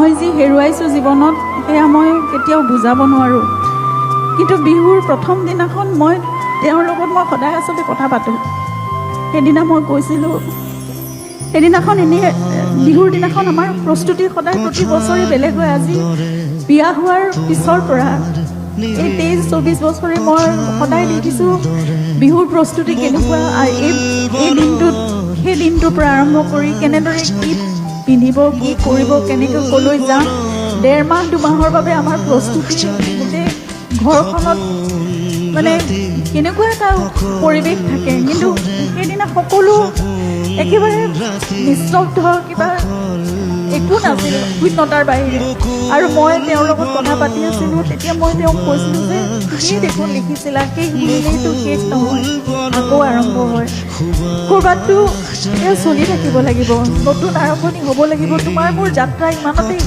মই যি হেৰুৱাইছোঁ জীৱনত সেয়া মই কেতিয়াও বুজাব নোৱাৰোঁ। কিন্তু বিহুৰ প্ৰথম দিনাখন মই তেওঁৰ লগত মই সদায় আচলতে কথা পাতোঁ। সেইদিনা মই কৈছিলোঁ, সেইদিনাখন এনেই বিহুৰ দিনাখন আমাৰ প্ৰস্তুতি সদায় প্ৰতি বছৰে বেলেগ হয়। আজি বিয়া হোৱাৰ পিছৰ পৰা এই 23-24 বছৰে মই সদায় দেখিছোঁ বিহুৰ প্ৰস্তুতি কেনেকুৱা। এই দিনটোত সেই দিনটোৰ পৰা আৰম্ভ কৰি কেনেদৰে কি পিন্ধিব, কি কৰিব, কেনেকৈ ক'লৈ যাম, 1.5 মাহ 2 মাহৰ বাবে আমাৰ প্ৰস্তুতি গোটেই ঘৰখনত মানে কেনেকুৱা এটা পৰিৱেশ থাকে। কিন্তু সেইদিনা সকলো একেবাৰে নিস্তব্ধ, কিবা একো নাছিল শূন্যতাৰ বাহিৰে। আৰু মই তেওঁৰ লগত কথা পাতি আছিলোঁ। তেতিয়া মই তেওঁক কৈছিলোঁ যে তুমিয়ে দেখোন লিখিছিলা শেষ বুলিলেইতো শেষ নহয়, আকৌ আৰম্ভ হয়। ক'ৰবাততো এয়া চলি থাকিব লাগিব, নতুন আৰম্ভণি হ'ব লাগিব। তোমাৰ মোৰ যাত্ৰা ইমানতে